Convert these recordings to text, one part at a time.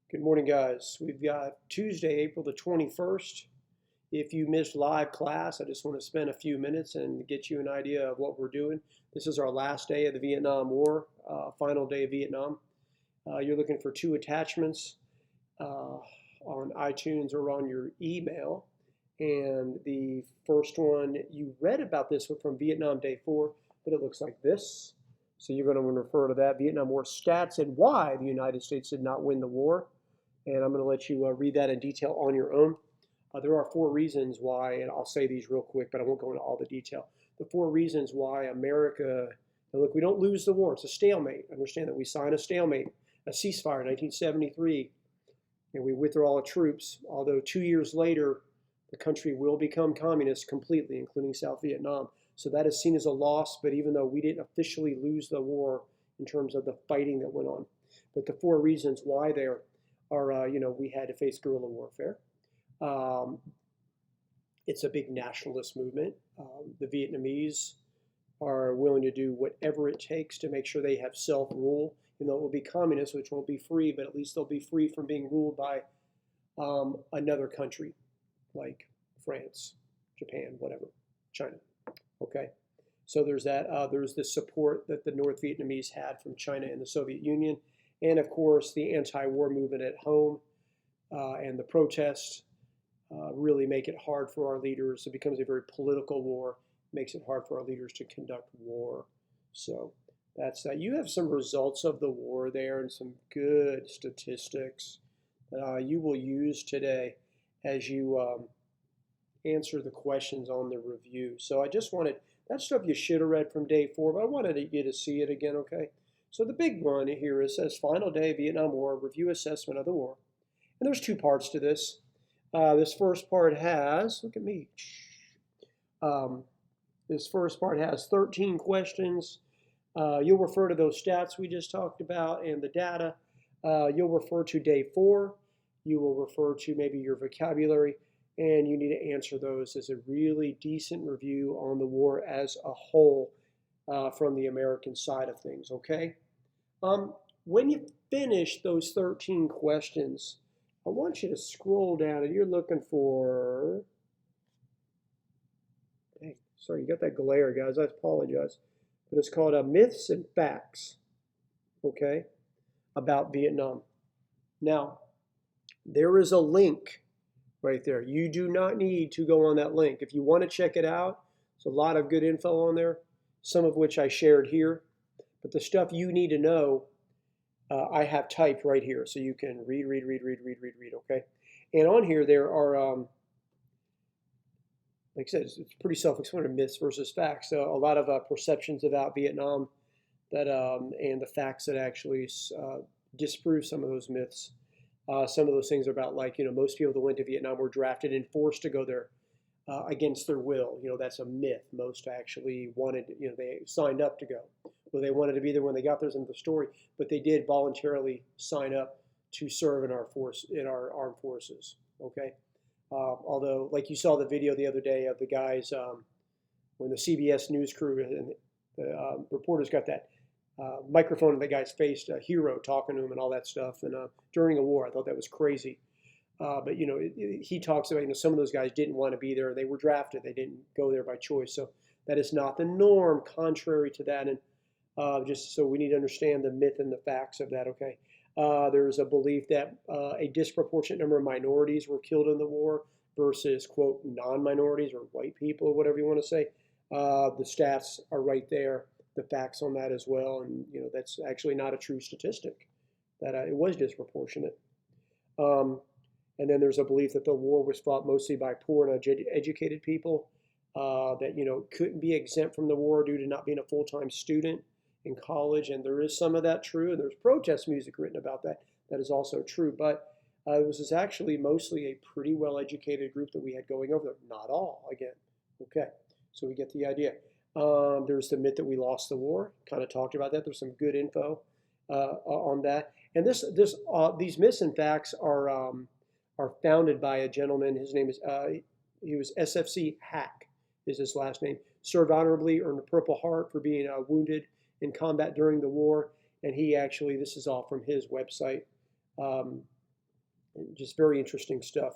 Good morning, guys. We've got Tuesday, April the 21st. If you missed live class, I just want to spend a few minutes and get you an idea of what we're doing. This is our last day of the Vietnam War, final day of Vietnam. You're looking for two attachments on iTunes or on your email. And the first one, you read about this one from Vietnam Day 4, but it looks like this. So you're going to want to refer to that, Vietnam War stats and why the United States did not win the war. And I'm going to let you read that in detail on your own. There are four reasons why, and I'll say these real quick, but I won't go into all the detail. The four reasons why America, now look, we don't lose the war. It's a stalemate. Understand that we signed a stalemate, a ceasefire in 1973, and we withdraw all the troops, although 2 years later, the country will become communist completely, including South Vietnam. So that is seen as a loss, but even though we didn't officially lose the war in terms of the fighting that went on. But the four reasons why there are, we had to face guerrilla warfare. It's a big nationalist movement. The Vietnamese are willing to do whatever it takes to make sure they have self-rule. It will be communist, which won't be free, but at least they'll be free from being ruled by another country like France, Japan, whatever, China. Okay, so there's that. There's the support that the North Vietnamese had from China and the Soviet Union, and of course the anti-war movement at home and the protests really make it hard for our leaders. It becomes a very political war, makes it hard for our leaders to conduct war. So that's that. You have some results of the war there and some good statistics that you will use today as you answer the questions on the review. So I just wanted, that stuff you should have read from day 4, but I wanted you to see it again, okay? So the big one here, it says final day of Vietnam War, review assessment of the war. And there's two parts to this. This first part has, look at me. This first part has 13 questions. You'll refer to those stats we just talked about and the data. You'll refer to day 4. You will refer to maybe your vocabulary, and you need to answer those as a really decent review on the war as a whole from the American side of things, okay? When you finish those 13 questions, I want you to scroll down and you're looking for, hey, sorry, you got that glare, guys, I apologize, but it's called Myths and Facts, okay, about Vietnam. Now, there is a link right there. You do not need to go on that link. If you want to check it out, there's a lot of good info on there, some of which I shared here, but the stuff you need to know I have typed right here, so you can read, okay? And on here there are, like I said, it's pretty self-explanatory, myths versus facts. So a lot of perceptions about Vietnam that, and the facts that actually disprove some of those myths. Some of those things are about, like, most people that went to Vietnam were drafted and forced to go there against their will. That's a myth. Most actually wanted, they signed up to go. Well, they wanted to be there when they got there, into the story, but they did voluntarily sign up to serve in our armed forces. Okay, although, like you saw the video the other day of the guys when the CBS news crew and the reporters got that microphone in the guy's face, a hero talking to him and all that stuff, and during a war, I thought that was crazy. But he talks about some of those guys didn't want to be there; they were drafted; they didn't go there by choice. So that is not the norm. Contrary to that, and just so we need to understand the myth and the facts of that, okay? There's a belief that a disproportionate number of minorities were killed in the war versus, quote, non-minorities or white people or whatever you want to say. The stats are right there, the facts on that as well, and that's actually not a true statistic, that it was disproportionate. And then there's a belief that the war was fought mostly by poor and educated people that couldn't be exempt from the war due to not being a full-time student in college, and there is some of that true, and there's protest music written about that. That is also true, but it was actually mostly a pretty well-educated group that we had going over there. Not all, again. Okay, so we get the idea. There's the myth that we lost the war. Kind of talked about that. There's some good info on that, and these myths and facts are founded by a gentleman. His name is he was SFC Hack is his last name. Served honorably, earned a Purple Heart for being wounded in combat during the war, and he actually, this is all from his website, Just very interesting stuff.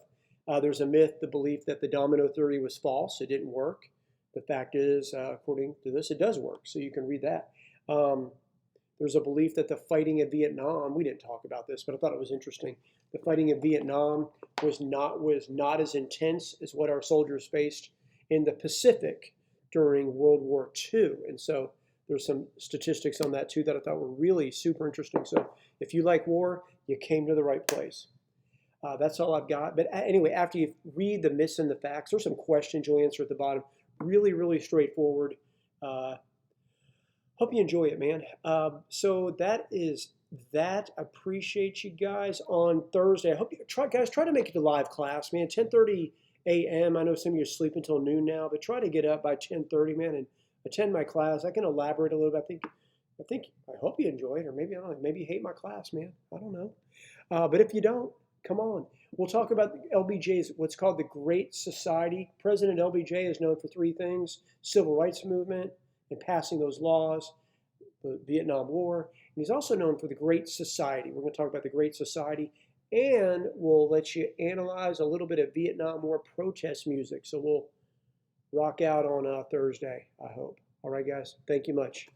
There's a myth, the belief that the domino theory was false. It didn't work. The fact is, according to this, it does work. So you can read that. Um, there's a belief that the fighting in Vietnam, we didn't talk about this, but I thought it was interesting. The fighting in Vietnam was not as intense as what our soldiers faced in the Pacific during World War II. And so there's some statistics on that too that I thought were really super interesting. So if you like war, you came to the right place. That's all I've got. But anyway, after you read the myths and the facts, there's some questions you'll answer at the bottom. Really, really straightforward. Uh, Hope you enjoy it, man. So that is that. Appreciate you guys on Thursday. I hope you try to make it to live class, man. 10:30 a.m. I know some of you sleep until noon now, but try to get up by 10:30, man, and attend my class. I can elaborate a little bit. I hope you enjoy it, or maybe I don't know. Maybe you hate my class, man. I don't know. But if you don't, come on. We'll talk about LBJ's, what's called the Great Society. President LBJ is known for three things: civil rights movement and passing those laws, the Vietnam War. And he's also known for the Great Society. We're going to talk about the Great Society, and we'll let you analyze a little bit of Vietnam War protest music. So we'll rock out on Thursday, I hope. All right, guys. Thank you much.